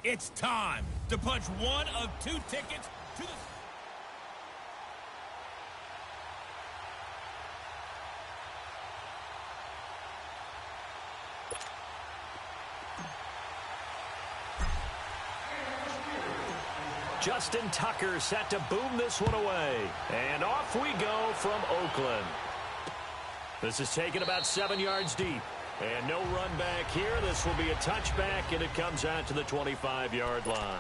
It's time to punch one of two tickets to the... Justin Tucker set to boom this one away. And off we go from Oakland. This is taken about 7 yards deep. And no run back here. This will be a touchback, and it comes out to the 25-yard line.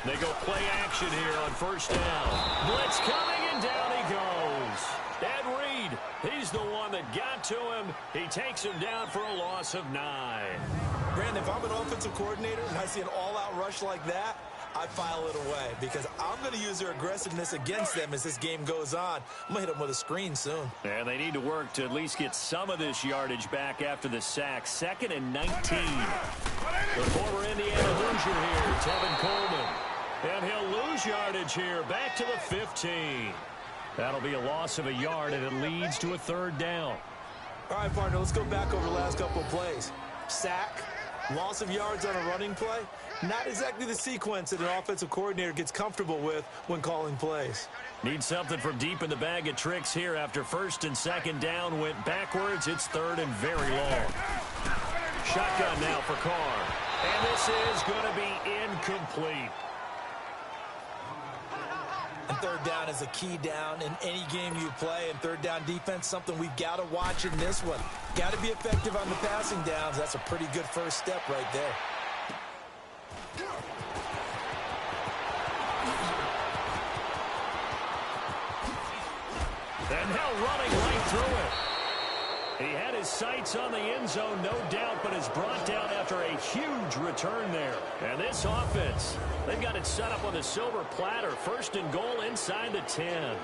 They go play action here on first down. Blitz coming, and down he goes. Ed Reed, he's the one that got to him. He takes him down for a loss of 9. Brandon, if I'm an offensive coordinator and I see an all-out rush like that, I file it away because I'm going to use their aggressiveness against them as this game goes on. I'm going to hit them with a screen soon. And they need to work to at least get some of this yardage back after the sack. 2nd and 19. The former Indiana Hoosier here, Tevin Coleman. And he'll lose yardage here, back to the 15. That'll be a loss of a yard, and it leads to a 3rd down. All right, partner, let's go back over the last couple of plays. Sack, loss of yards on a running play. Not exactly the sequence that an offensive coordinator gets comfortable with when calling plays. Need something from deep in the bag of tricks here after 1st and 2nd down went backwards. It's 3rd and very long. Shotgun now for Carr. And this is going to be incomplete. And 3rd down is a key down in any game you play. And 3rd down defense, something we've got to watch in this one. Got to be effective on the passing downs. That's a pretty good first step right there. And now running right through it. He had his sights on the end zone, no doubt, but is brought down after a huge return there. And this offense, they've got it set up on the silver platter. 1st and goal inside the 10.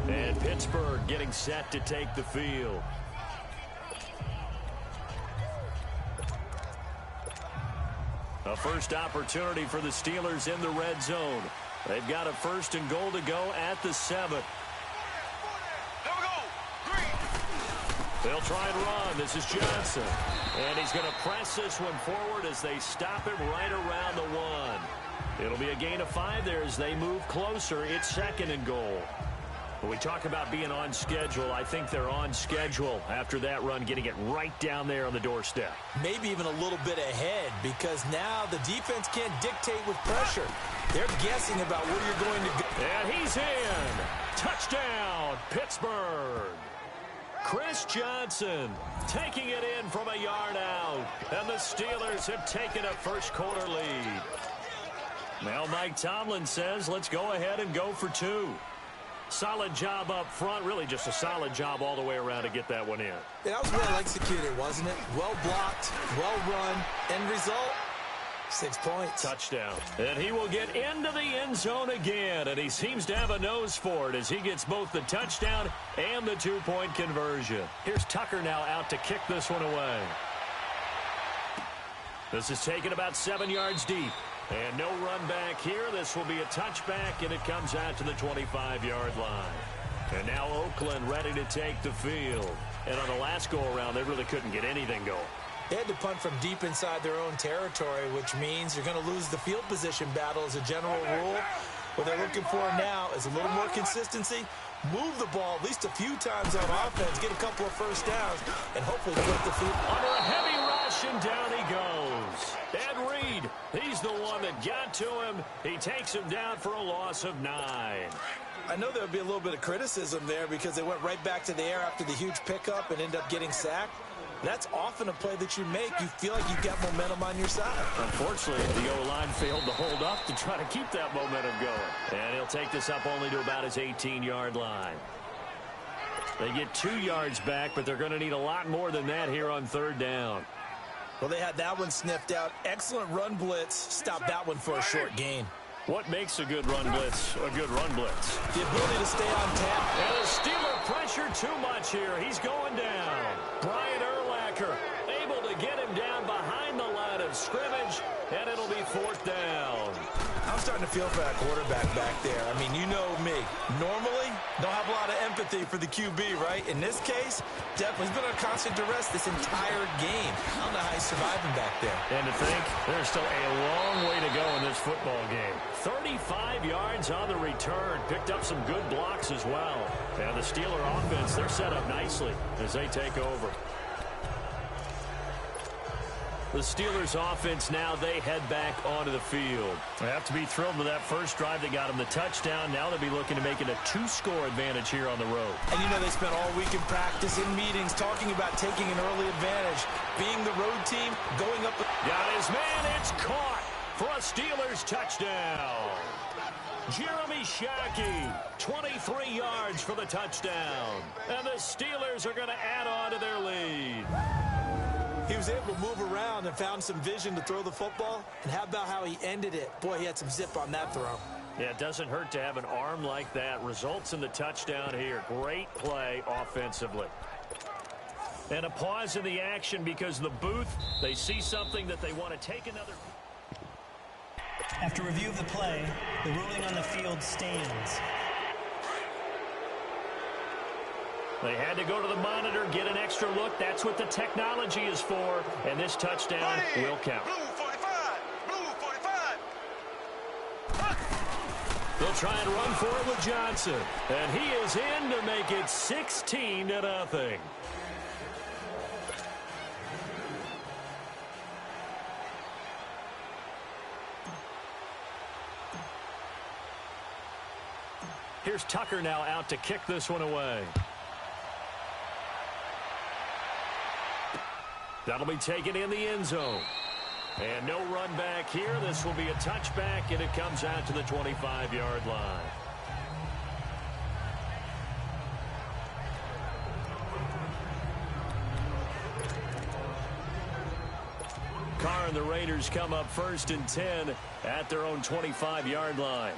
And Pittsburgh getting set to take the field. A first opportunity for the Steelers in the red zone. They've got a 1st and goal to go at the 7. They'll try and run. This is Johnson. And he's going to press this one forward as they stop him right around the 1. It'll be a gain of 5 there as they move closer. It's 2nd and goal. When we talk about being on schedule, I think they're on schedule after that run, getting it right down there on the doorstep. Maybe even a little bit ahead because now the defense can't dictate with pressure. They're guessing about where you're going to go. And he's in. Touchdown, Pittsburgh. Chris Johnson taking it in from a yard out. And the Steelers have taken a first-quarter lead. Now Mike Tomlin says, let's go ahead and go for 2. Solid job up front. Really just a solid job all the way around to get that one in. Yeah, that was well executed, wasn't it? Well blocked, well run. End result, 6 points. Touchdown. And he will get into the end zone again. And he seems to have a nose for it as he gets both the touchdown and the 2-point conversion. Here's Tucker now out to kick this one away. This is taken about 7 yards deep. And no run back here. This will be a touchback, and it comes out to the 25-yard line. And now Oakland ready to take the field. And on the last go-around, they really couldn't get anything going. They had to punt from deep inside their own territory, which means you're going to lose the field position battle as a general rule. What they're looking for now is a little more consistency, move the ball at least a few times on offense, get a couple of first downs, and hopefully put the field. Under a heavy rush, and down he goes. Ed Reed, he's the one that got to him. He takes him down for a loss of 9. I know there would be a little bit of criticism there because they went right back to the air after the huge pickup and ended up getting sacked. That's often a play that you make. You feel like you've got momentum on your side. Unfortunately, the O-line failed to hold up to try to keep that momentum going. And he'll take this up only to about his 18-yard line. They get 2 yards back, but they're going to need a lot more than that here on 3rd down. Well, they had that one sniffed out. Excellent run blitz. Stop that one for a short gain. What makes a good run blitz a good run blitz? The ability to stay on tap. And the Steeler pressure too much here. He's going down. Brian Urlacher able to get him down behind the line of scrimmage, and it'll be 4th down. I'm starting to feel for that quarterback back there. I mean, you know me. Normally, don't have a lot of empathy for the QB, right? In this case, definitely he's been on constant duress this entire game. I don't know how he's surviving back there. And to think, there's still a long way to go in this football game. 35 yards on the return. Picked up some good blocks as well. And the Steeler offense, they're set up nicely as they take over. The Steelers offense now, they head back onto the field. They have to be thrilled with that first drive. They got them the touchdown. Now they'll be looking to make it a 2-score advantage here on the road. And you know they spent all week in practice, in meetings, talking about taking an early advantage. Being the road team, going up. Got his man. It's caught for a Steelers touchdown. Jeremy Shockey, 23 yards for the touchdown. And the Steelers are going to add on to their lead. He was able to move around and found some vision to throw the football. And how about how he ended it? Boy, he had some zip on that throw. Yeah, it doesn't hurt to have an arm like that. Results in the touchdown here. Great play offensively. And a pause in the action because the booth, they see something that they want to take another. After review of the play, the ruling on the field stands. They had to go to the monitor, get an extra look. That's what the technology is for. And this touchdown will count. Blue 45. Blue 45. They'll try and run for it with Johnson. And he is in to make it 16-0. Here's Tucker now out to kick this one away. That'll be taken in the end zone. And no run back here. This will be a touchback, and it comes out to the 25-yard line. Carr and the Raiders come up 1st and 10 at their own 25-yard line.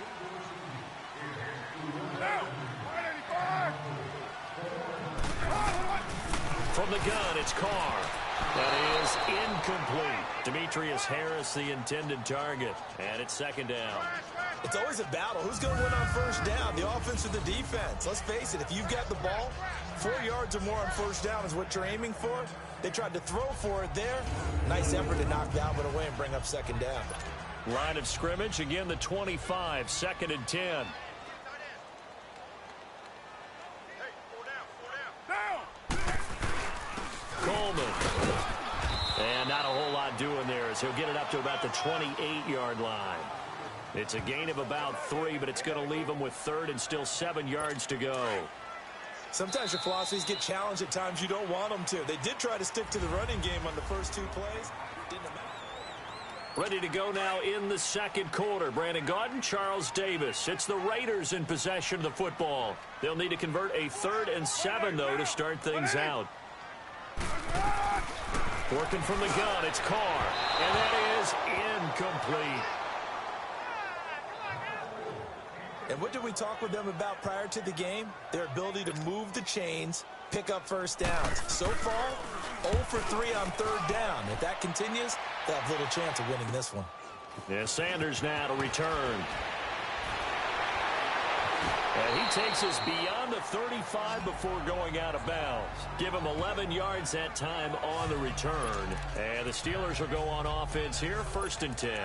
From the gun, it's Carr. That is incomplete. Demetrius Harris, the intended target. And it's 2nd down. It's always a battle. Who's going to win on 1st down, the offense or the defense? Let's face it, if you've got the ball, 4 yards or more on 1st down is what you're aiming for. They tried to throw for it there. Nice effort to knock that one away and bring up 2nd down. Line of scrimmage, again the 25, 2nd and 10. Coleman. And not a whole lot doing there as he'll get it up to about the 28-yard line. It's a gain of about 3, but it's going to leave him with 3rd and still 7 yards to go. Sometimes your philosophies get challenged at times you don't want them to. They did try to stick to the running game on the first 2 plays. Didn't matter. Ready to go now in the 2nd quarter. Brandon Gaudin, Charles Davis. It's the Raiders in possession of the football. They'll need to convert a 3rd and 7, though, to start things out. Working from the gun, it's Carr. And that is incomplete. And what did we talk with them about prior to the game? Their ability to move the chains, pick up 1st downs. So far, 0 for 3 on 3rd down. If that continues, they'll have little chance of winning this one. Yeah, Sanders now to return. And he takes us beyond the 35 before going out of bounds. Give him 11 yards that time on the return. And the Steelers will go on offense here, 1st and 10.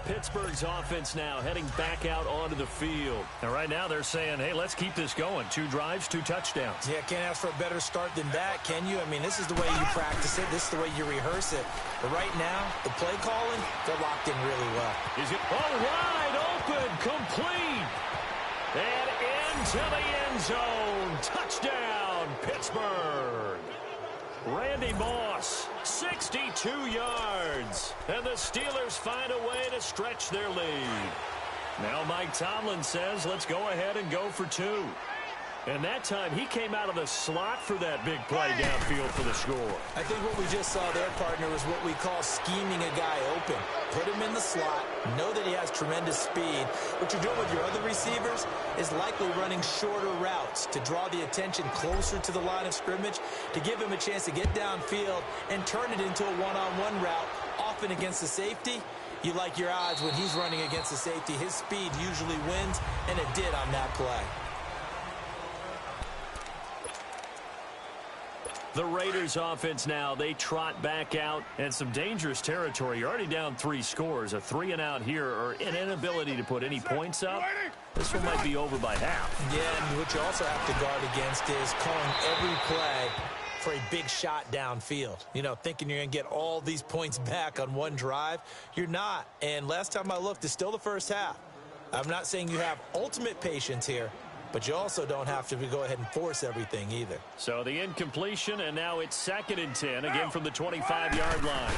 Pittsburgh's offense now heading back out onto the field. And right now they're saying, hey, let's keep this going. 2 drives, 2 touchdowns. Yeah, can't ask for a better start than that, can you? I mean, this is the way you practice it. This is the way you rehearse it. But right now, the play calling, they're locked in really well. Is it wide open, complete, and into the end zone. Touchdown, Pittsburgh. Randy Moss, 62 yards. And the Steelers find a way to stretch their lead. Now Mike Tomlin says, let's go ahead and go for 2. And that time, he came out of the slot for that big play downfield for the score. I think what we just saw there, partner, is what we call scheming a guy open. Put him in the slot, know that he has tremendous speed. What you're doing with your other receivers is likely running shorter routes to draw the attention closer to the line of scrimmage, to give him a chance to get downfield and turn it into a one-on-one route, often against the safety. You like your odds when he's running against the safety. His speed usually wins, and it did on that play. The Raiders offense now, they trot back out in some dangerous territory. You're already down 3 scores. A 3-and-out here, or an inability to put any points up. This one might be over by half. Yeah, and what you also have to guard against is calling every play for a big shot downfield. You know, thinking you're going to get all these points back on one drive. You're not. And last time I looked, it's still the first half. I'm not saying you have ultimate patience here, but you also don't have to go ahead and force everything either. So the incompletion, and now it's 2nd and 10, again from the 25-yard line.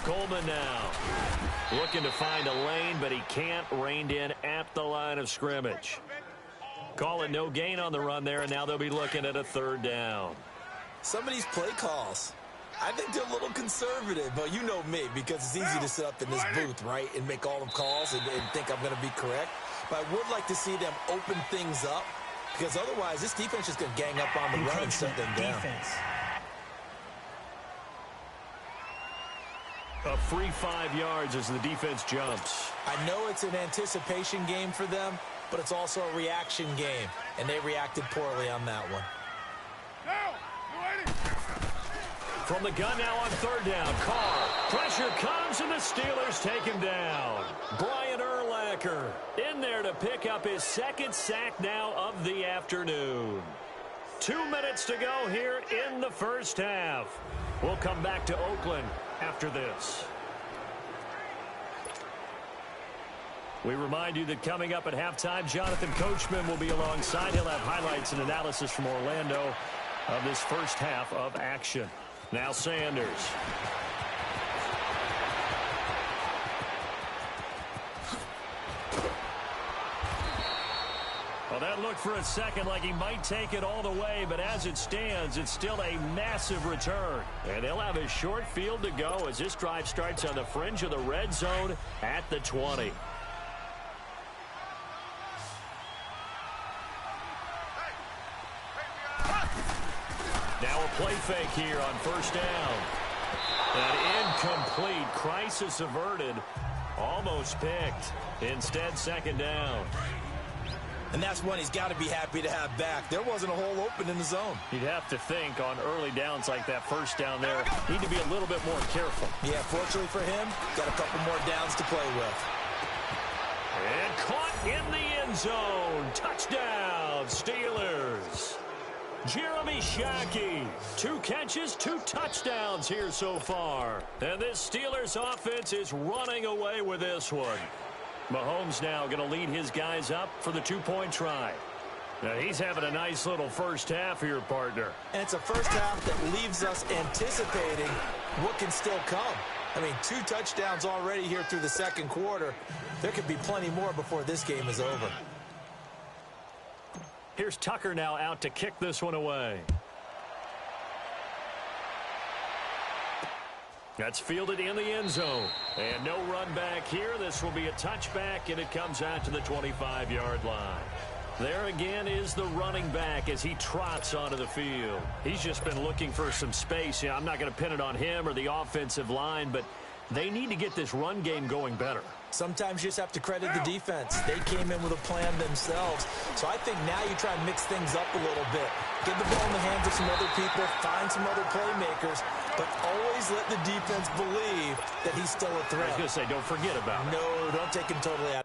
Coleman now looking to find a lane, but he can't. Reined in at the line of scrimmage. Call it no gain on the run there, and now they'll be looking at a 3rd down. Some of these play calls, I think they're a little conservative, but you know me, because it's easy to sit up in this booth, right, and make all the calls and think I'm going to be correct. But I would like to see them open things up, because otherwise this defense is going to gang up on the run and shut them down. A free 5 yards as the defense jumps. I know it's an anticipation game for them, but it's also a reaction game, and they reacted poorly on that one. From the gun now on 3rd down. Carr. Pressure comes, and the Steelers take him down. Brian Urlacher in there to pick up his 2nd sack now of the afternoon. 2 minutes to go here in the first half. We'll come back to Oakland after this. We remind you that coming up at halftime, Jonathan Coachman will be alongside. He'll have highlights and analysis from Orlando of this first half of action. Now Sanders. Well, that looked for a second like he might take it all the way, but as it stands, it's still a massive return. And they'll have a short field to go as this drive starts on the fringe of the red zone at the 20. Now a play fake here on 1st down. An incomplete. Crisis averted. Almost picked. Instead, 2nd down. And that's one he's got to be happy to have back. There wasn't a hole open in the zone. You'd have to think on early downs like that 1st down there, need to be a little bit more careful. Yeah, fortunately for him, got a couple more downs to play with. And caught in the end zone. Touchdown, Steelers. Jeremy Shockey, 2 catches, 2 touchdowns here so far. And this Steelers offense is running away with this one. Mahomes now going to lead his guys up for the 2-point try. Now he's having a nice little first half here, partner. And it's a first half that leaves us anticipating what can still come. I mean, 2 touchdowns already here through the 2nd quarter. There could be plenty more before this game is over. Here's Tucker now out to kick this one away. That's fielded in the end zone. And no run back here. This will be a touchback, and it comes out to the 25-yard line. There again is the running back as he trots onto the field. He's just been looking for some space. Yeah, I'm not going to pin it on him or the offensive line, but they need to get this run game going better. Sometimes you just have to credit the defense. They came in with a plan themselves. So I think now you try and mix things up a little bit. Get the ball in the hands of some other people, find some other playmakers, but always let the defense believe that he's still a threat. I was going to say, don't forget about it. No, don't take him totally out.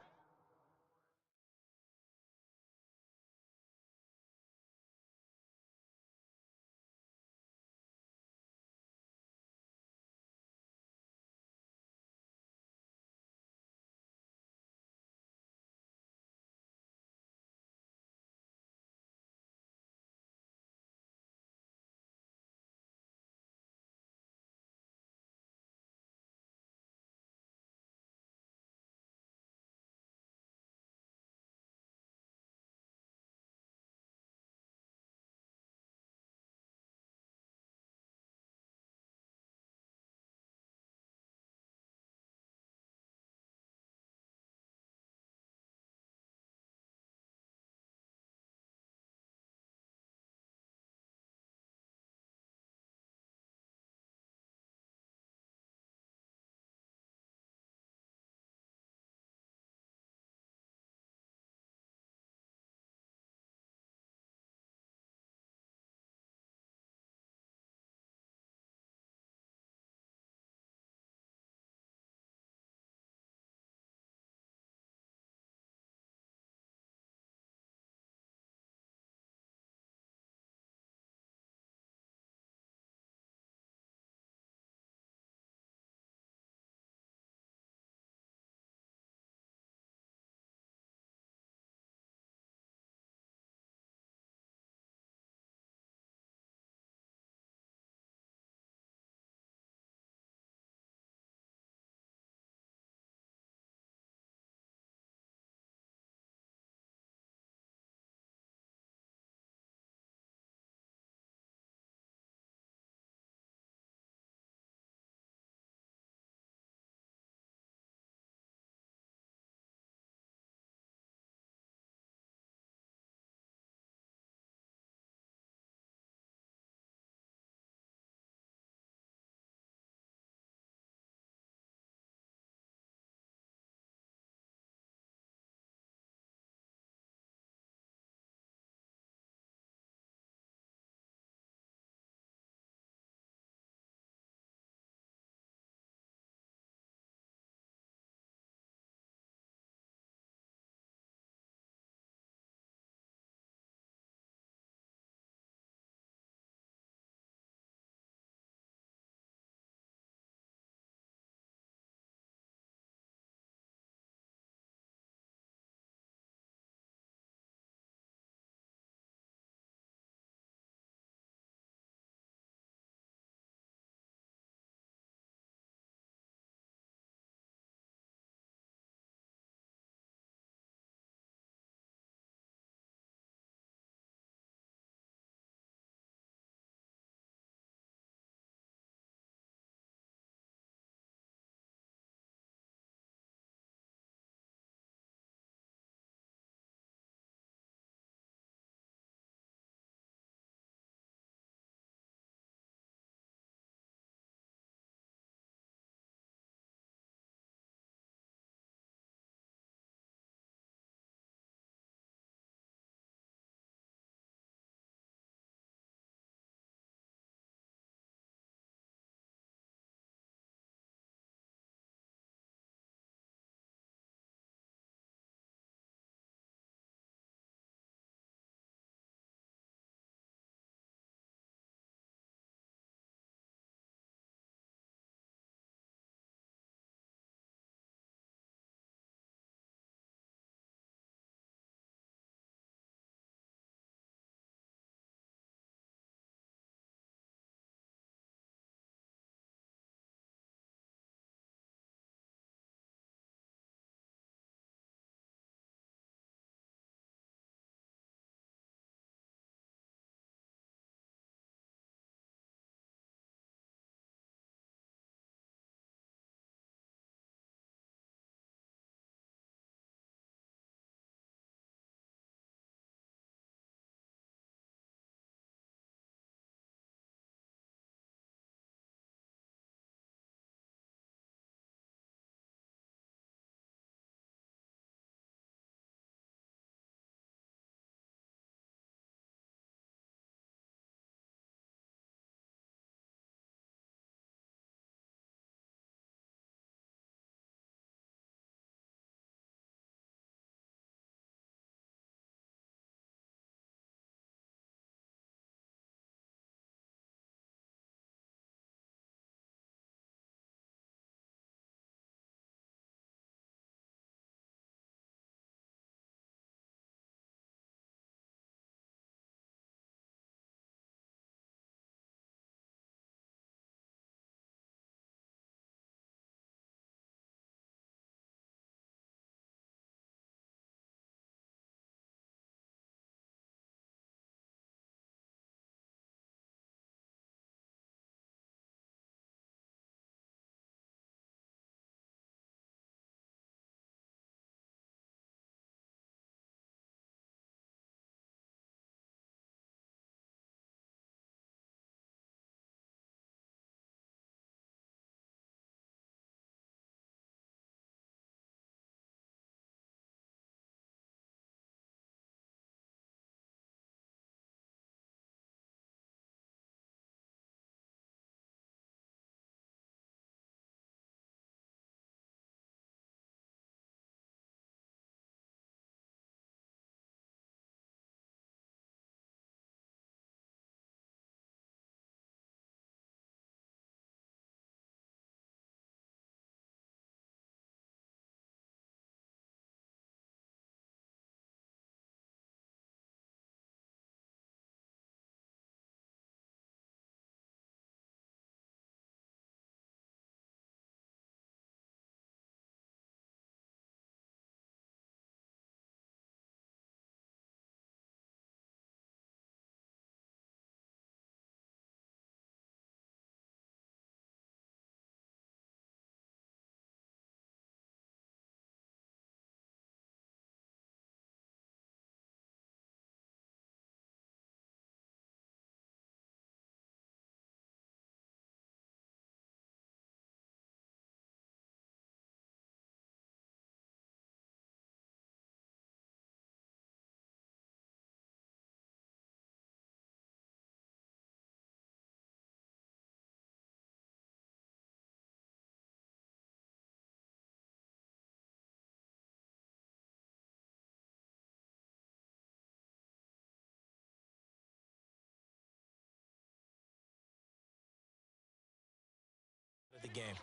the game.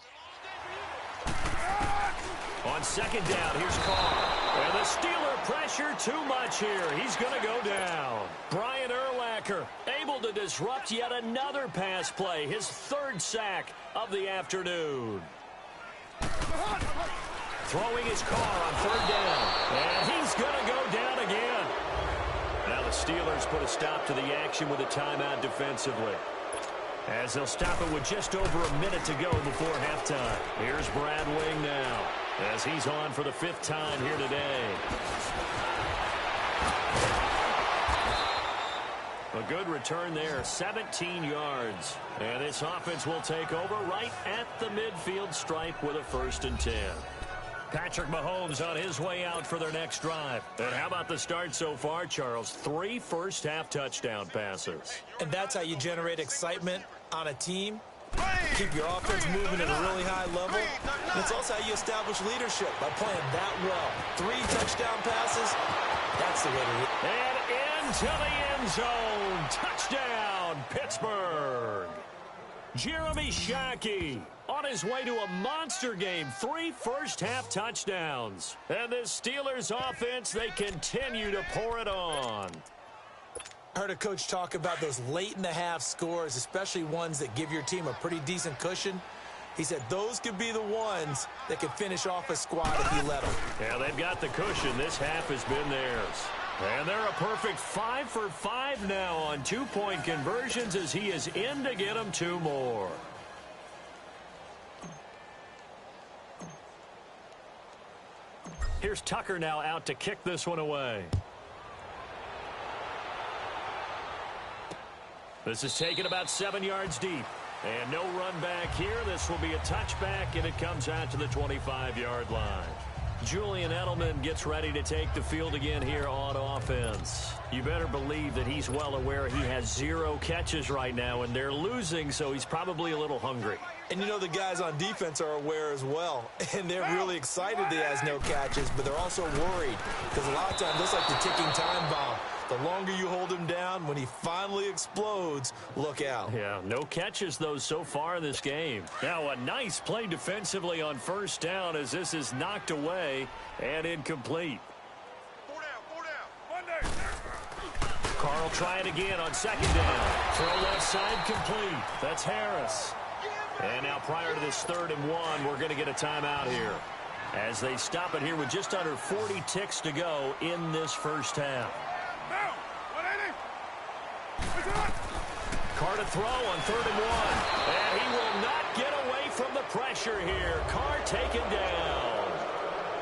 On second down, here's Carr. And the Steeler pressure too much here. He's going to go down. Brian Urlacher able to disrupt yet another pass play. His third sack of the afternoon. Throwing his Carr on third down. And he's going to go down again. Now the Steelers put a stop to the action with a timeout defensively, as they'll stop it with just over a minute to go before halftime. Here's Brad Wing now, as he's on for the 5th time here today. A good return there, 17 yards. And this offense will take over right at the midfield stripe with a 1st and 10. Patrick Mahomes on his way out for their next drive. And how about the start so far, Charles? 3 first-half touchdown passes. And that's how you generate excitement on a team. Keep your offense moving at a really high level. And it's also how you establish leadership, by playing that well. 3 touchdown passes, that's the way to lead. And into the end zone. Touchdown, Pittsburgh. Jeremy Shockey on his way to a monster game. 3 first-half touchdowns. And this Steelers offense, they continue to pour it on. I heard a coach talk about those late-in-the-half scores, especially ones that give your team a pretty decent cushion. He said those could be the ones that could finish off a squad if you let them. Yeah, they've got the cushion. This half has been theirs. And they're a perfect 5 for 5 now on 2-point conversions, as he is in to get them 2 more. Here's Tucker now out to kick this one away. This is taken about 7 yards deep. And no run back here. This will be a touchback, and it comes out to the 25-yard line. Julian Edelman gets ready to take the field again here on offense. You better believe that he's well aware he has 0 catches right now, and they're losing, so he's probably a little hungry. And you know the guys on defense are aware as well. And they're really excited that he has no catches, but they're also worried, because a lot of times, just like the ticking time bomb, the longer you hold him down, when he finally explodes, look out. Yeah, no catches, though, so far in this game. Now, a nice play defensively on first down, as this is knocked away and incomplete. 4 down. Monday. Carr will try it again on second down. Throw left side complete. That's Harris. And now prior to this 3rd and 1, we're going to get a timeout here, as they stop it here with just under 40 ticks to go in this first half. Carr to throw on 3rd and 1. And he will not get away from the pressure here. Carr taken down.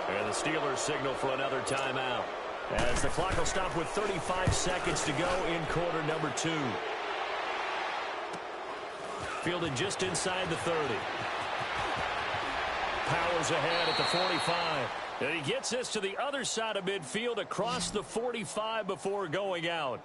And the Steelers signal for another timeout, as the clock will stop with 35 seconds to go in quarter number 2. Fielded just inside the 30. Powers ahead at the 45. And he gets this to the other side of midfield across the 45 before going out.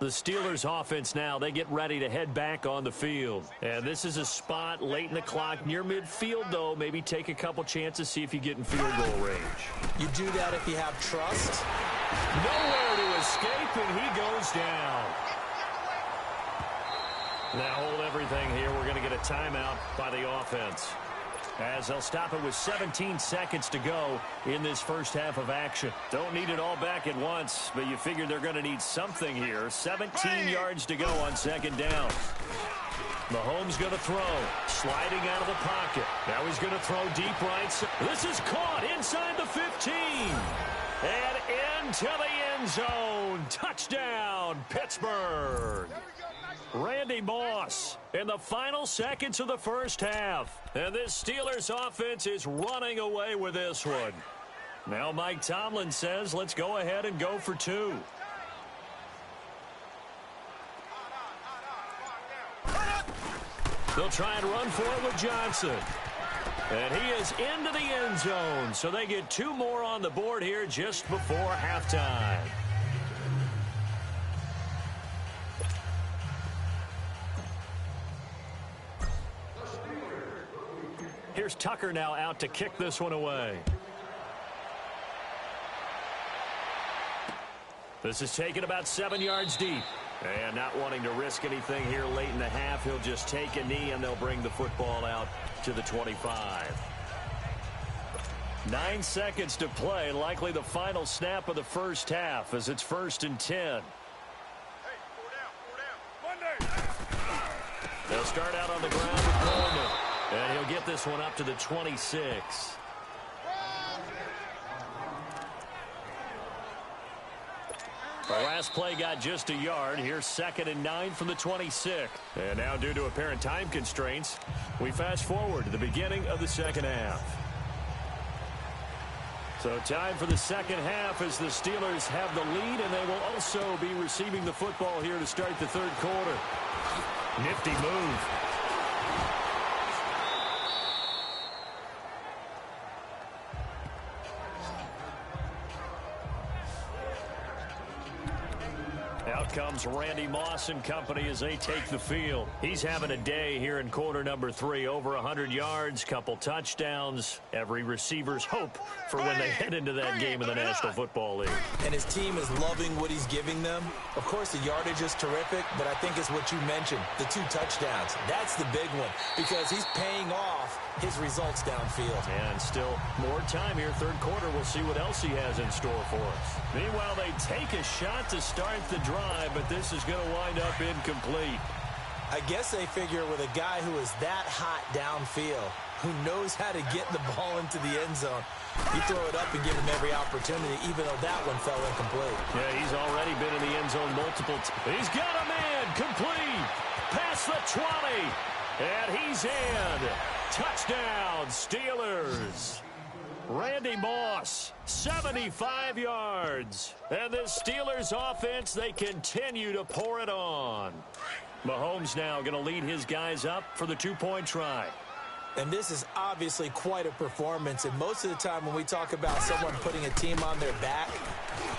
The Steelers offense now, they get ready to head back on the field. And this is a spot late in the clock near midfield, though. Maybe take a couple chances, see if you get in field goal range. You do that if you have trust. Nowhere to escape, and he goes down. Now hold everything here. We're going to get a timeout by the offense, as they'll stop it with 17 seconds to go in this first half of action. Don't need it all back at once, but you figure they're going to need something here. 17 yards to go on second down. Mahomes going to throw, sliding out of the pocket. Now he's going to throw deep right. This is caught inside the 15. And into the end zone. Touchdown, Pittsburgh. Randy Moss in the final seconds of the first half. And this Steelers offense is running away with this one. Now Mike Tomlin says, let's go ahead and go for 2. They'll try and run for it with Johnson. And he is into the end zone. So they get 2 more on the board here just before halftime. Here's Tucker now out to kick this one away. This is taken about 7 yards deep. And not wanting to risk anything here late in the half, he'll just take a knee and they'll bring the football out to the 25. 9 seconds to play, likely the final snap of the first half as it's 1st and 10. Hey, 4 down. Monday. They'll start out on the ground with Coleman. And he'll get this one up to the 26. The last play got just a yard. Here's 2nd and 9 from the 26. And now, due to apparent time constraints, we fast forward to the beginning of the second half. So time for the second half as the Steelers have the lead, and they will also be receiving the football here to start the third quarter. Nifty move. Out comes Randy Moss and company as they take the field. He's having a day here in quarter number 3. Over 100 yards, couple touchdowns. Every receiver's hope for when they head into that game in the National Football League. And his team is loving what he's giving them. Of course, the yardage is terrific, but I think it's what you mentioned, the 2 touchdowns. That's the big one because he's paying off his results downfield. And still more time here. Third quarter, we'll see what else he has in store for us. Meanwhile, they take a shot to start the drive, but this is going to wind up incomplete. I guess they figure with a guy who is that hot downfield, who knows how to get the ball into the end zone, you throw it up and give him every opportunity, even though that one fell incomplete. Yeah, he's already been in the end zone multiple times. He's got a man complete past the 20, and he's in. Touchdown, Steelers. Randy Moss, 75 yards. And this Steelers offense, they continue to pour it on. Mahomes now going to lead his guys up for the 2-point try. And this is obviously quite a performance. And most of the time when we talk about someone putting a team on their back,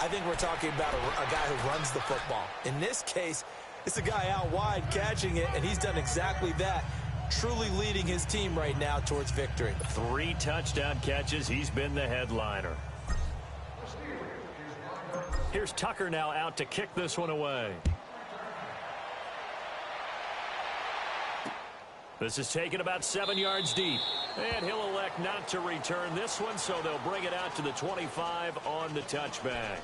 I think we're talking about a guy who runs the football. In this case, it's a guy out wide catching it, and he's done exactly that. Truly leading his team right now towards victory. 3 touchdown catches. He's been the headliner. Here's Tucker now out to kick this one away. This is taken about 7 yards deep. And he'll elect not to return this one, so they'll bring it out to the 25 on the touchback.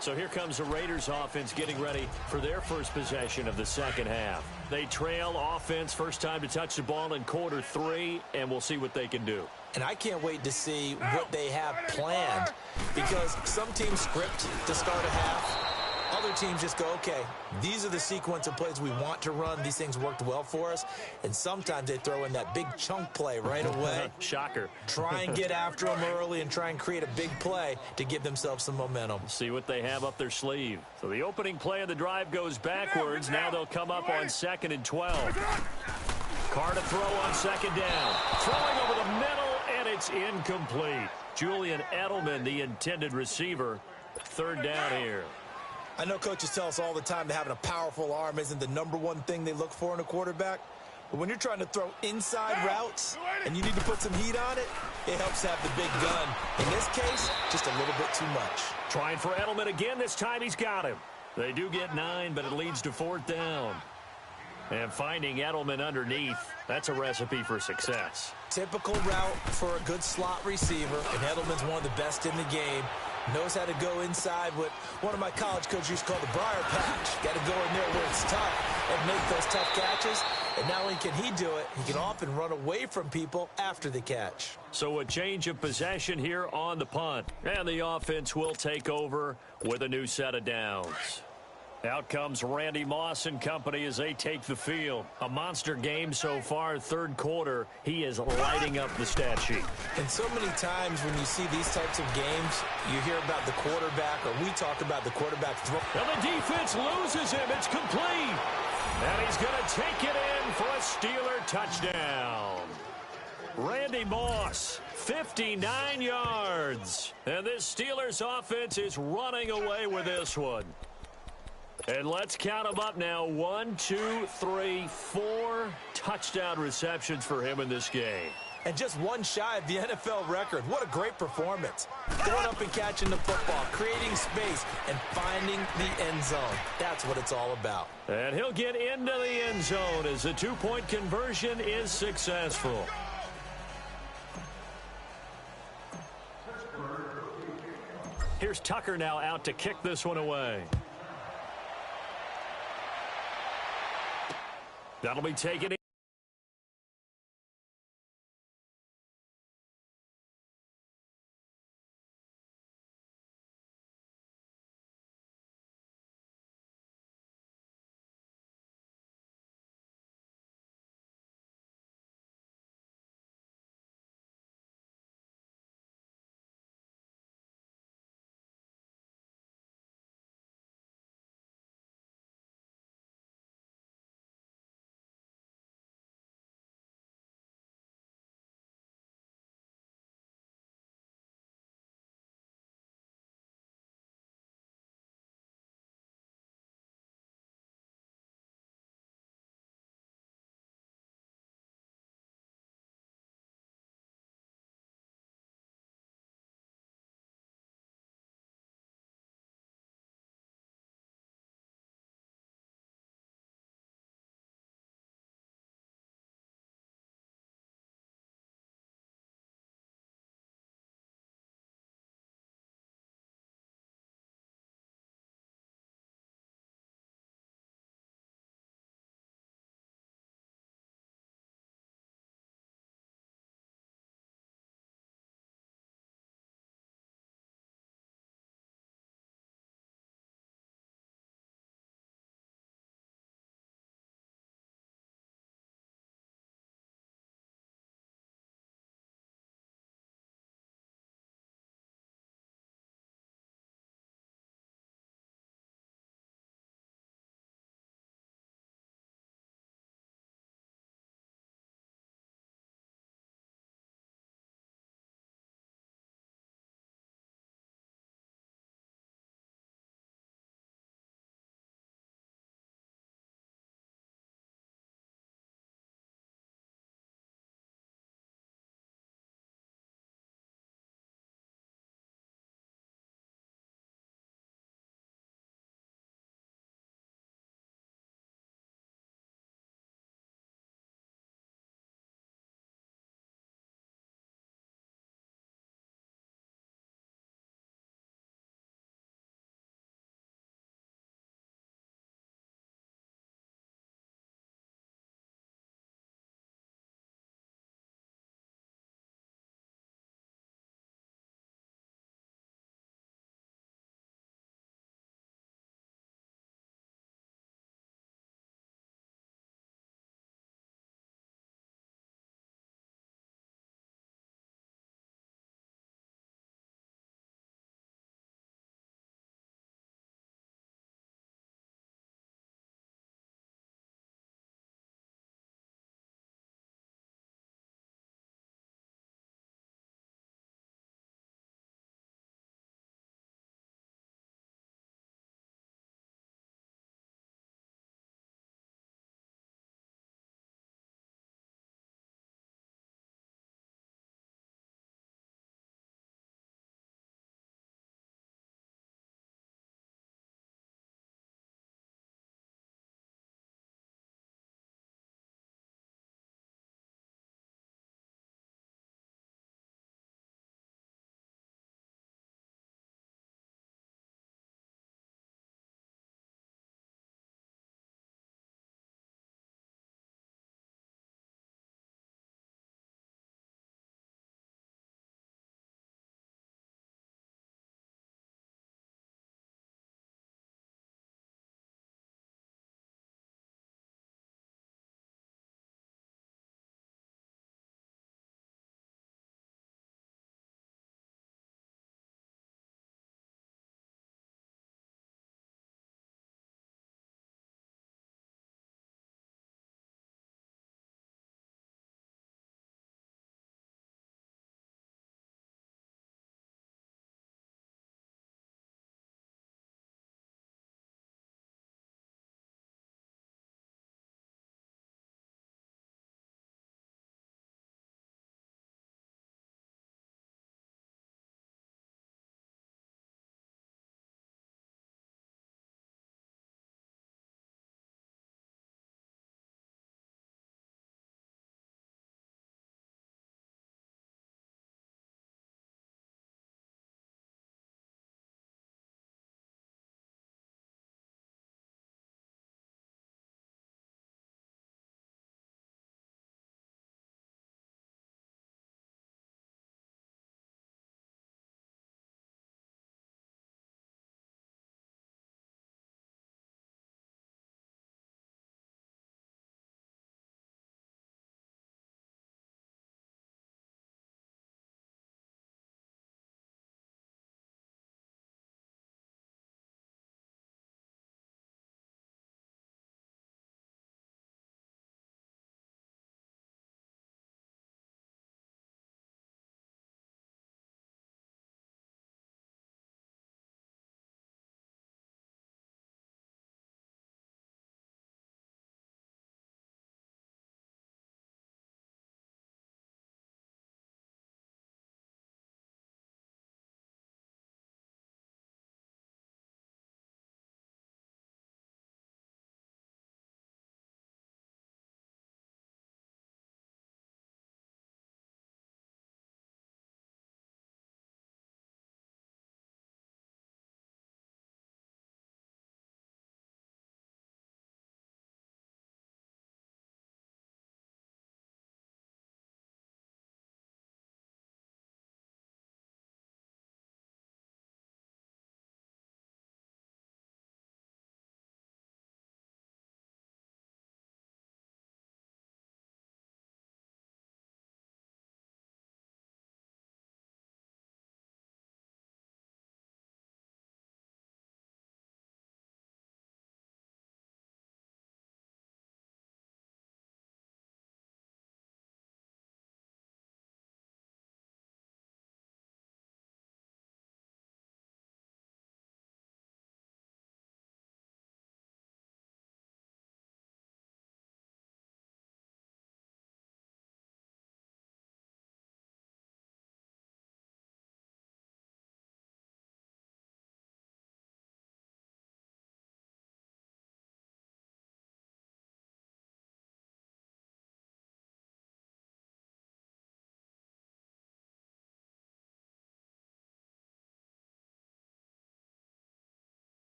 So here comes the Raiders offense getting ready for their first possession of the second half. They trail offense, first time to touch the ball in quarter 3, and we'll see what they can do. And I can't wait to see what they have planned, because some teams script to start a half. Other teams just go, okay, these are the sequence of plays we want to run. These things worked well for us. And sometimes they throw in that big chunk play right away. Shocker. Try and get after them early and try and create a big play to give themselves some momentum. See what they have up their sleeve. So the opening play of the drive goes backwards. Now they'll come up on 2nd and 12. Carr to throw on 2nd down. Throwing over the middle, and it's incomplete. Julian Edelman, the intended receiver. 3rd down here. I know coaches tell us all the time that having a powerful arm isn't the #1 thing they look for in a quarterback. But when you're trying to throw inside routes and you need to put some heat on it, it helps have the big gun. In this case, just a little bit too much. Trying for Edelman again. This time he's got him. They do get 9, but it leads to 4th down. And finding Edelman underneath, that's a recipe for success. Typical route for a good slot receiver, and Edelman's one of the best in the game. Knows how to go inside what one of my college coaches used to call the briar patch. Got to go in there where it's tough and make those tough catches. And not only can he do it, he can often run away from people after the catch. So a change of possession here on the punt. And the offense will take over with a new set of downs. Out comes Randy Moss and company as they take the field. A monster game so far, 3rd quarter. He is lighting up the stat sheet. And so many times when you see these types of games, you hear about the quarterback, or we talk about the quarterback throw. And the defense loses him. It's complete. And he's going to take it in for a Steeler touchdown. Randy Moss, 59 yards. And this Steelers offense is running away with this one. And let's count them up now. 1, 2, 3, 4 touchdown receptions for him in this game. and just one shy of the NFL record. What a great performance. Going up and catching the football, creating space, and finding the end zone. That's what it's all about. And he'll get into the end zone as the two-point conversion is successful. Here's Tucker now out to kick this one away. That'll be taken in.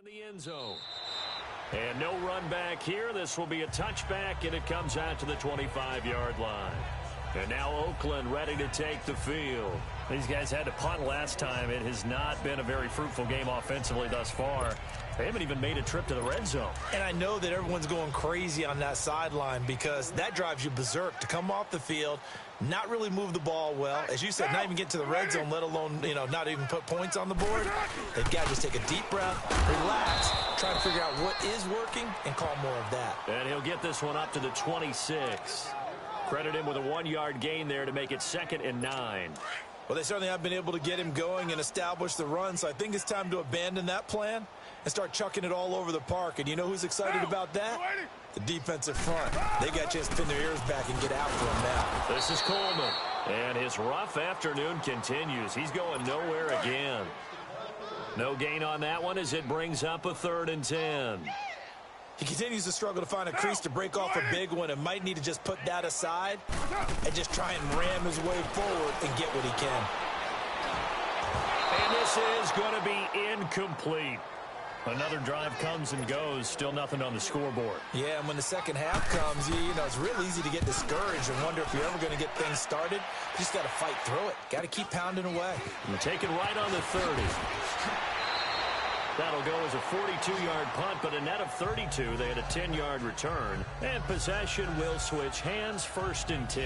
in the end zone. And no run back here. This will be a touchback, and it comes out to the 25-yard line. And now Oakland ready to take the field. These guys had to punt last time. It has not been a very fruitful game offensively thus far. They haven't even made a trip to the red zone. And I know that everyone's going crazy on that sideline because that drives you berserk to come off the field, not really move the ball well. As you said, not even get to the red zone, let alone, not even put points on the board. They've got to just take a deep breath, relax, try to figure out what is working, and call more of that. And he'll get this one up to the 26. Credit him with a 1-yard gain there to make it 2nd and 9. Well, they certainly have been able to get him going and establish the run, so I think it's time to abandon that plan and start chucking it all over the park. And you know who's excited about that? The defensive front. They got a chance to pin their ears back and get after him now. This is Coleman, and his rough afternoon continues. He's going nowhere again. No gain on that one as it brings up a 3rd and 10. He continues to struggle to find a crease to break off a big one and might need to just put that aside and just try and ram his way forward and get what he can. And this is going to be incomplete. Another drive comes and goes, still nothing on the scoreboard. Yeah, and when the second half comes, it's real easy to get discouraged and wonder if you're ever going to get things started. You just got to fight through it. Got to keep pounding away. And take it right on the 30. That'll go as a 42-yard punt, but a net of 32. They had a 10-yard return. And possession will switch hands, 1st and 10.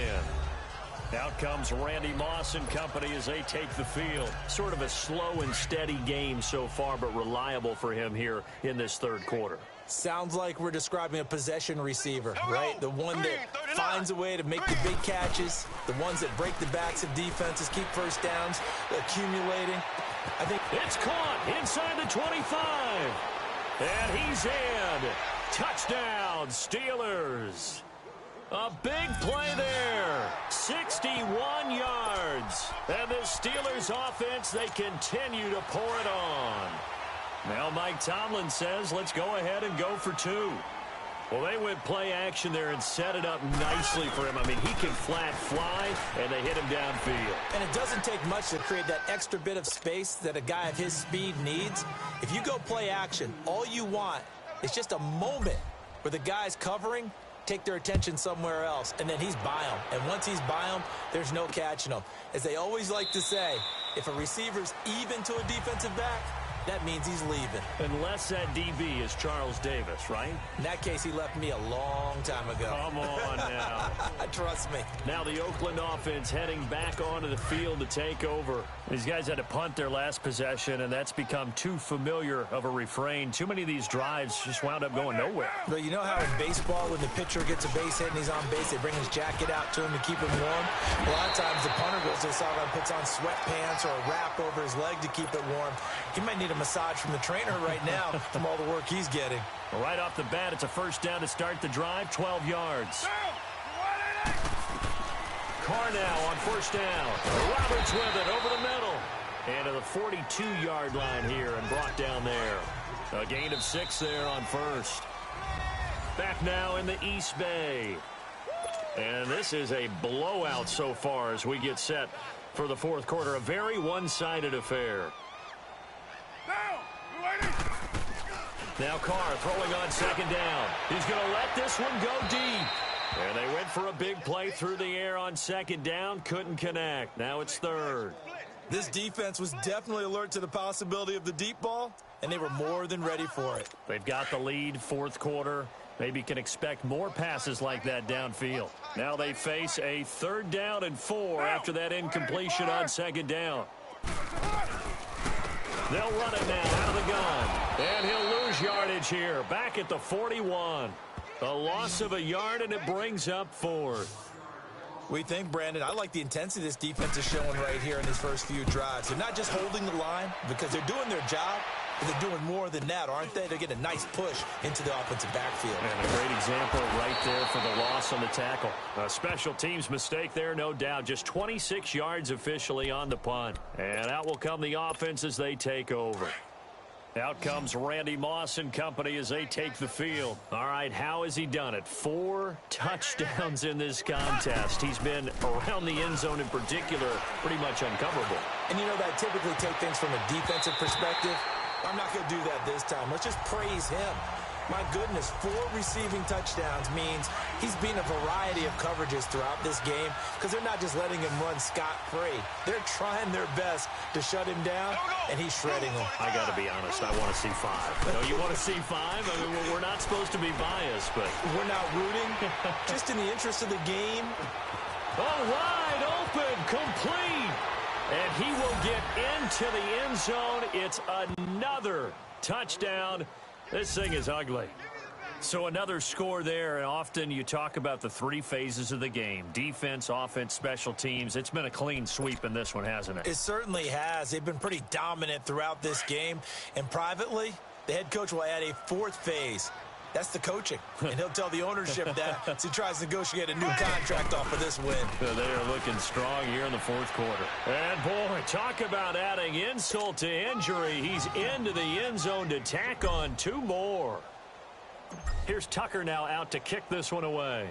Out comes Randy Moss and company as they take the field. Sort of a slow and steady game so far, but reliable for him here in this 3rd quarter. Sounds like we're describing a possession receiver, right? The one that finds a way to make the big catches, the ones that break the backs of defenses, keep first downs, accumulating. I think it's caught inside the 25. And he's in. Touchdown, Steelers. A big play there. 61 yards. And the Steelers offense, they continue to pour it on. Now Mike Tomlin says, let's go ahead and go for 2. Well, they went play action there and set it up nicely for him. I mean, he can flat fly, and they hit him downfield. And it doesn't take much to create that extra bit of space that a guy of his speed needs. If you go play action, all you want is just a moment where the guy's covering, take their attention somewhere else, and then he's by him. And once he's by him, there's no catching him. As they always like to say, if a receiver's even to a defensive back, that means he's leaving. Unless that DB is Charles Davis, right? In that case, he left me a long time ago. Come on now. Trust me. Now the Oakland offense heading back onto the field to take over. These guys had to punt their last possession, and that's become too familiar of a refrain. Too many of these drives just wound up going nowhere. But you know how in baseball, when the pitcher gets a base hit and he's on base, they bring his jacket out to him to keep him warm? A lot of times the punter goes to the sideline, puts on sweatpants or a wrap over his leg to keep it warm. He might need a massage from the trainer right now from all the work he's getting. Well, right off the bat, it's a 1st down to start the drive, 12 yards. Carr now on 1st down. Roberts with it over the middle. And to the 42-yard line here and brought down there. A gain of 6 there on 1st. Back now in the East Bay. And this is a blowout so far as we get set for the 4th quarter. A very one-sided affair. Now Carr throwing on 2nd down. He's going to let this one go deep. And they went for a big play through the air on 2nd down. Couldn't connect. Now it's 3rd. This defense was definitely alert to the possibility of the deep ball, and they were more than ready for it. They've got the lead, 4th quarter. Maybe can expect more passes like that downfield. Now they face a 3rd down and 4 after that incompletion on 2nd down. They'll run it now out of the gun. And he'll lose yardage here. Back at the 41. A loss of a yard, and it brings up 4th. We think, Brandon, I like the intensity this defense is showing right here in these first few drives. They're not just holding the line because they're doing their job, but they're doing more than that, aren't they? They're getting a nice push into the offensive backfield. And a great example right there for the loss on the tackle. A special teams mistake there, no doubt. Just 26 yards officially on the punt. And out will come the offense as they take over. Out comes Randy Moss and company as they take the field. All right, how has he done it? 4 touchdowns in this contest. He's been around the end zone in particular, pretty much uncoverable. And you know that typically take things from a defensive perspective. I'm not going to do that this time. Let's just praise him. My goodness, 4 receiving touchdowns means he's been a variety of coverages throughout this game because they're not just letting him run scot-free. They're trying their best to shut him down, and he's shredding them. I got to be honest, I want to see 5. No, you want to see 5? I mean, we're not supposed to be biased, but... We're not rooting. Just in the interest of the game. Oh, wide open, complete. And he will get into the end zone. It's another touchdown. This thing is ugly. So another score there, and often you talk about the 3 phases of the game. Defense, offense, special teams. It's been a clean sweep in this one, hasn't it? It certainly has. They've been pretty dominant throughout this game. And privately, the head coach will add a 4th phase. That's the coaching. And he'll tell the ownership that as he tries to negotiate a new contract off of this win. They are looking strong here in the 4th quarter. And, boy, talk about adding insult to injury. He's into the end zone to tack on 2 more. Here's Tucker now out to kick this one away.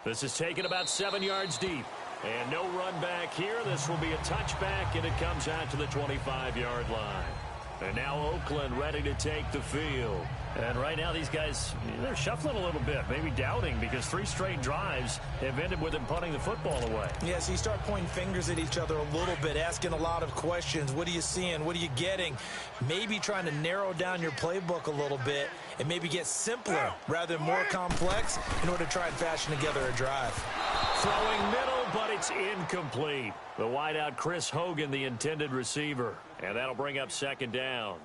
This is taken about 7 yards deep. And no run back here. This will be a touchback, and it comes out to the 25-yard line. And now Oakland ready to take the field. And right now these guys, they're shuffling a little bit, maybe doubting, because 3 straight drives have ended with them punting the football away. Yeah, so you start pointing fingers at each other a little bit, asking a lot of questions. What are you seeing? What are you getting? Maybe trying to narrow down your playbook a little bit and maybe get simpler rather than more complex in order to try and fashion together a drive. Throwing middle, but it's incomplete. The wideout Chris Hogan, the intended receiver. And that'll bring up 2nd down.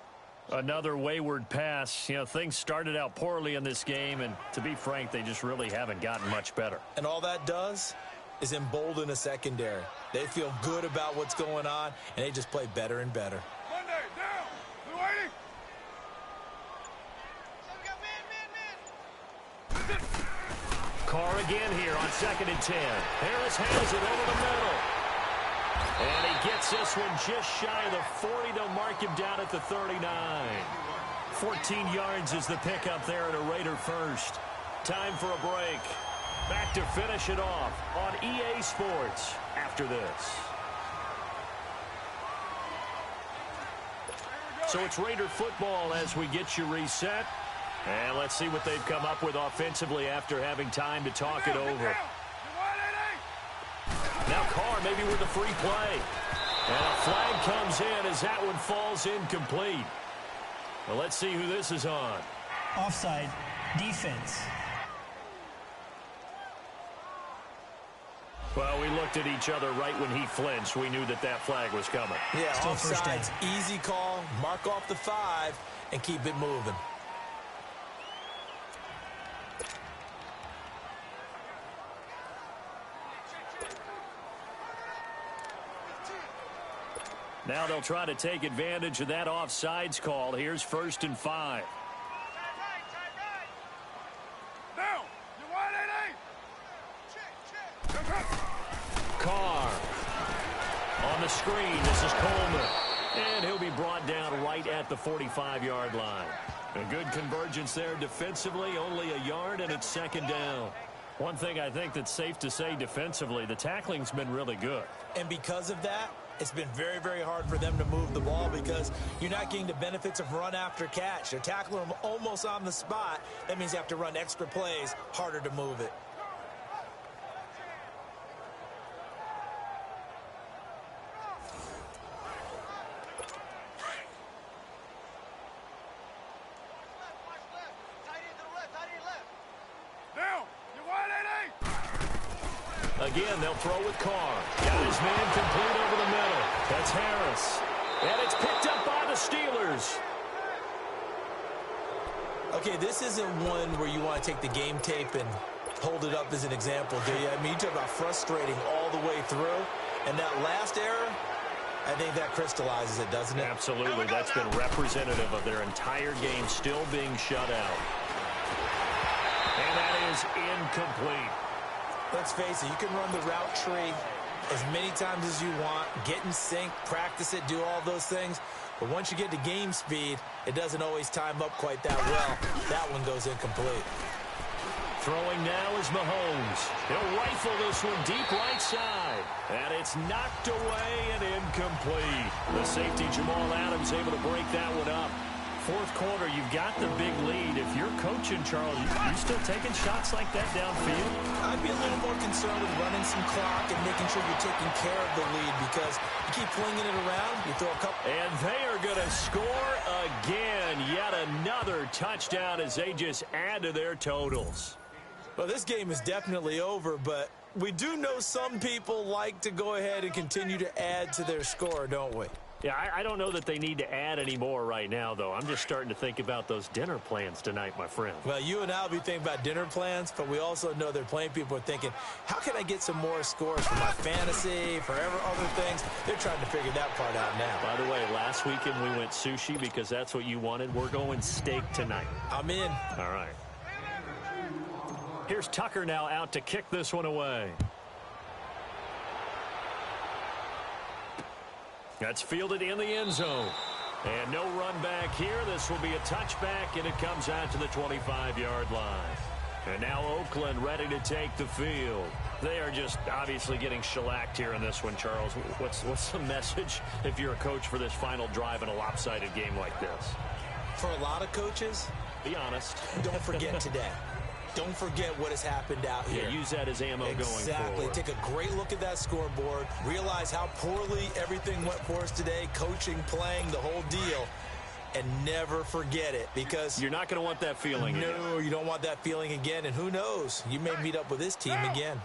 Another wayward pass. You know, things started out poorly in this game, and to be frank, they just really haven't gotten much better. And all that does is embolden a secondary. They feel good about what's going on, and they just play better and better. Monday, down. We waiting. Carr again here on 2nd and 10. Harris has it over the middle. And he gets this one just shy of the 40 to mark him down at the 39. 14 yards is the pickup there at a Raider first. Time for a break. Back to finish it off on EA Sports after this. So it's Raider football as we get you reset. And let's see what they've come up with offensively after having time to talk it over. Now Carr maybe with a free play. And a flag comes in as that one falls incomplete. Well, let's see who this is on. Offside. Defense. Well, we looked at each other right when he flinched. We knew that that flag was coming. Yeah, Still first down. offsides, easy call, mark off the 5, and keep it moving. Now they'll try to take advantage of that offsides call. Here's 1st and 5. Down. You want it, Carr on the screen. This is Coleman. And he'll be brought down right at the 45-yard line. A good convergence there defensively. Only a yard, and it's 2nd down. One thing I think that's safe to say defensively, the tackling's been really good. And because of that, it's been very, very hard for them to move the ball because you're not getting the benefits of run after catch. They're tackling them almost on the spot. That means you have to run extra plays, harder to move it. down. You want it, Again, they'll throw with Carr. Got his man complete over the middle. That's Harris. And it's picked up by the Steelers. Okay, this isn't one where you want to take the game tape and hold it up as an example, do you? I mean, you talk about frustrating all the way through. And that last error, I think that crystallizes it, doesn't it? Absolutely. That's been representative of their entire game still being shut out. And that is incomplete. Let's face it, you can run the route tree as many times as you want, get in sync, practice it, do all those things. But once you get to game speed, it doesn't always time up quite that well. That one goes incomplete. Throwing now is Mahomes. He'll rifle this one deep right side. And it's knocked away and incomplete. The safety Jamal Adams able to break that one up. Fourth quarter, you've got the big lead. If you're coaching, Charles, you still taking shots like that downfield? I'd be a little more concerned with running some clock and making sure you're taking care of the lead, because you keep flinging it around, you throw a couple. And they are going to score again. Yet another touchdown as they just add to their totals. Well, this game is definitely over, but we do know some people like to go ahead and continue to add to their score, don't we? Yeah, I don't know that they need to add any more right now, though. I'm just starting to think about those dinner plans tonight, my friend. Well, you and I will be thinking about dinner plans, but we also know they're playing people are thinking, how can I get some more scores for my fantasy, for other things? They're trying to figure that part out now. By the way, last weekend we went sushi because that's what you wanted. We're going steak tonight. I'm in. All right. Here's Tucker now out to kick this one away. That's fielded in the end zone. And no run back here. This will be a touchback, and it comes out to the 25-yard line. And now Oakland ready to take the field. They are just obviously getting shellacked here in this one, Charles. What's the message if you're a coach for this final drive in a lopsided game like this? For a lot of coaches, be honest. Don't forget today. Don't forget what has happened out here. Yeah, use that as ammo going forward. Exactly. Take a great look at that scoreboard. Realize how poorly everything went for us today. Coaching, playing, the whole deal. And never forget it, because you're not going to want that feeling again. No, you don't want that feeling again. And who knows? You may meet up with this team again.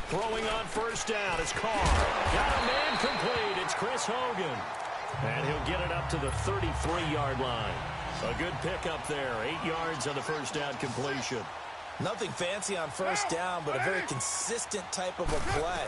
Throwing on first down is Carr. Got a man complete. It's Chris Hogan. And he'll get it up to the 33-yard line. A good pickup there. 8 yards on the first down completion. Nothing fancy on first down, but a very consistent type of a play.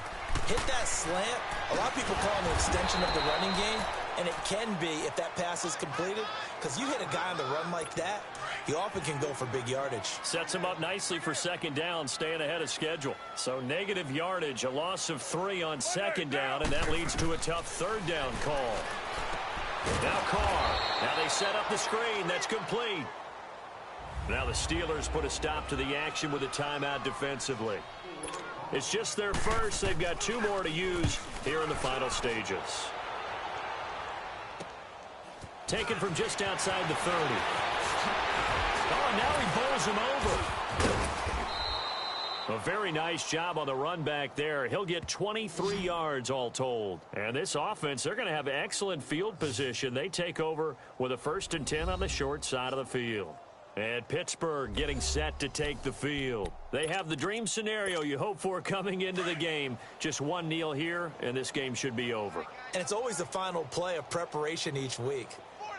Hit that slant. A lot of people call it an extension of the running game, and it can be if that pass is completed, because you hit a guy on the run like that, you often can go for big yardage. Sets him up nicely for second down, staying ahead of schedule. So negative yardage, a loss of 3 on second down, and that leads to a tough third down call. Now Carr. Now they set up the screen. That's complete. Now the Steelers put a stop to the action with a timeout defensively. It's just their first. They've got 2 more to use here in the final stages. Taken from just outside the 30. Oh, and now he bowls him over. A very nice job on the run back there. He'll get 23 yards all told. And this offense, they're going to have excellent field position. They take over with a 1st and 10 on the short side of the field. And Pittsburgh getting set to take the field. They have the dream scenario you hope for coming into the game. Just one kneel here, and this game should be over. And it's always the final play of preparation each week.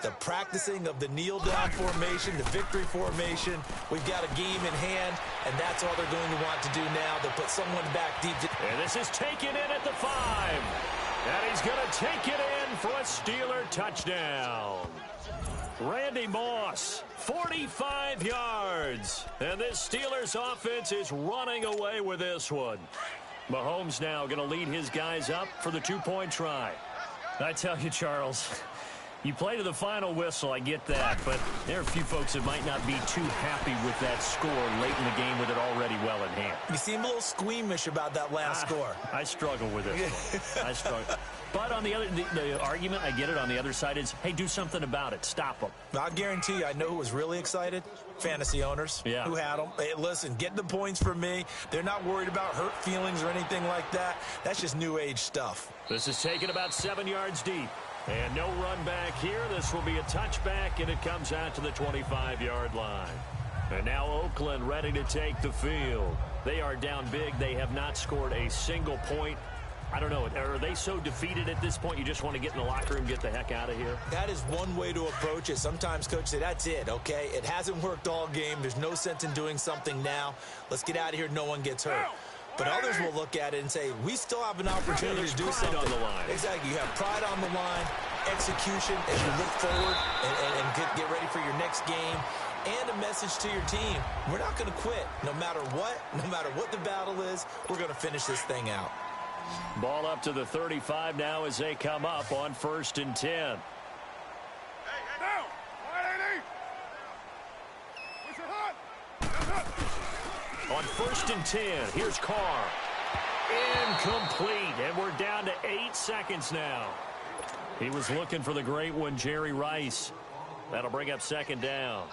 The practicing of the kneel-down formation, the victory formation. We've got a game in hand, and that's all they're going to want to do now. They'll put someone back deep. And this is taken in at the 5. And he's going to take it in for a Steeler touchdown. Randy Moss, 45 yards. And this Steelers offense is running away with this one. Mahomes now going to lead his guys up for the 2-point try. I tell you, Charles, you play to the final whistle, I get that, but there are a few folks that might not be too happy with that score late in the game with it already well in hand. You seem a little squeamish about that last score. I struggle with this one. I struggle. But on the other, the argument, I get it, on the other side is, hey, do something about it. Stop them. I'll guarantee you, I know who was really excited. Fantasy owners who had them. Hey, listen, get the points for me. They're not worried about hurt feelings or anything like that. That's just new age stuff. This is taken about 7 yards deep. And no run back here. This will be a touchback, and it comes out to the 25-yard line. And now Oakland ready to take the field. They are down big. They have not scored a single point. I don't know. Are they so defeated at this point you just want to get in the locker room, get the heck out of here? That is one way to approach it. Sometimes coaches say, that's it, okay? It hasn't worked all game. There's no sense in doing something now. Let's get out of here. No one gets hurt. But others will look at it and say, we still have an opportunity to do something. On the line. Exactly. You have pride on the line, execution as you look forward and get ready for your next game, and a message to your team. We're not going to quit. No matter what the battle is, we're going to finish this thing out. Ball up to the 35 now as they come up on 1st and 10. 1st and 10. Here's Carr. Incomplete, and we're down to 8 seconds now. He was looking for the great one, Jerry Rice. That'll bring up 2nd down.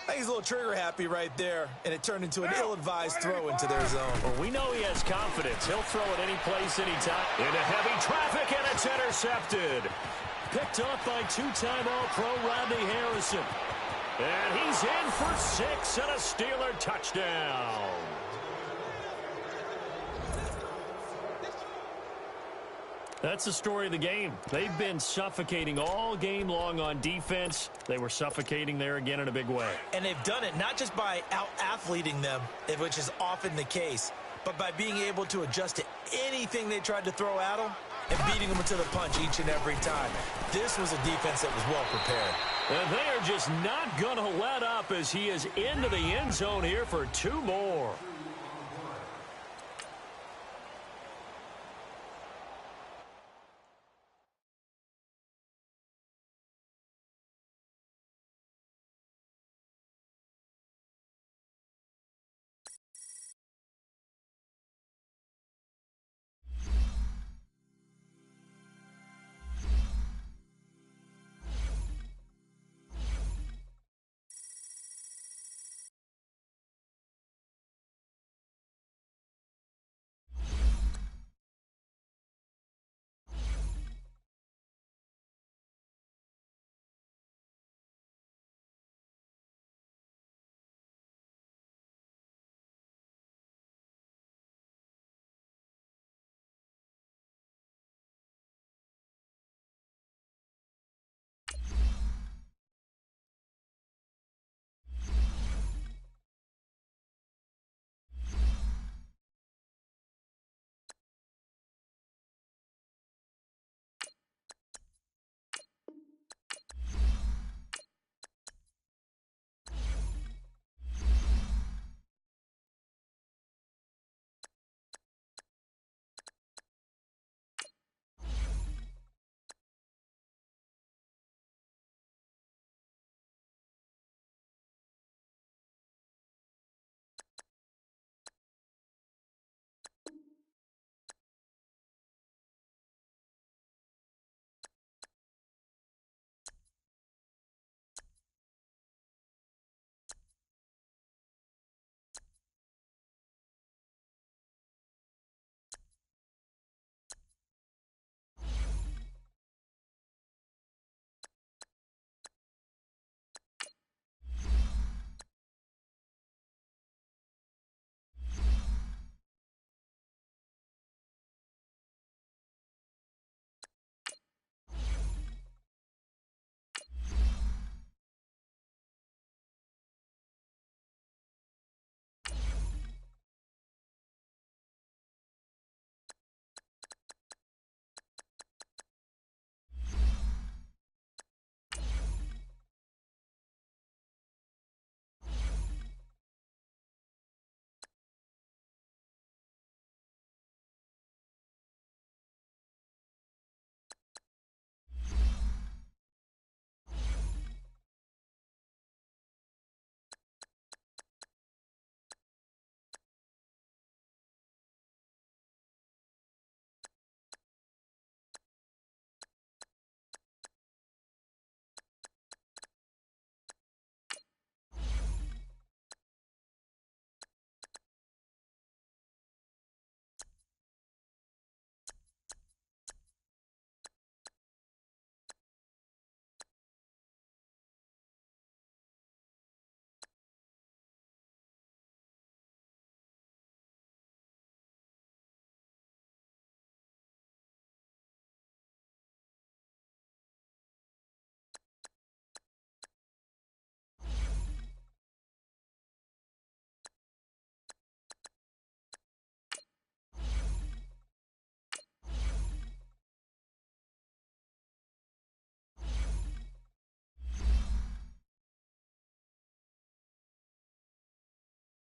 I think he's a little trigger happy right there, and it turned into an ill-advised throw into their zone. Well, we know he has confidence. He'll throw it any place, anytime. Into heavy traffic, and it's intercepted. Picked up by 2-time All-Pro Rodney Harrison. And he's in for 6 and a Steeler touchdown. That's the story of the game. They've been suffocating all game long on defense. They were suffocating there again in a big way. And they've done it not just by out-athleting them, which is often the case, but by being able to adjust to anything they tried to throw at them and beating them to the punch each and every time. This was a defense that was well prepared. And they are just not going to let up as he is into the end zone here for 2 more.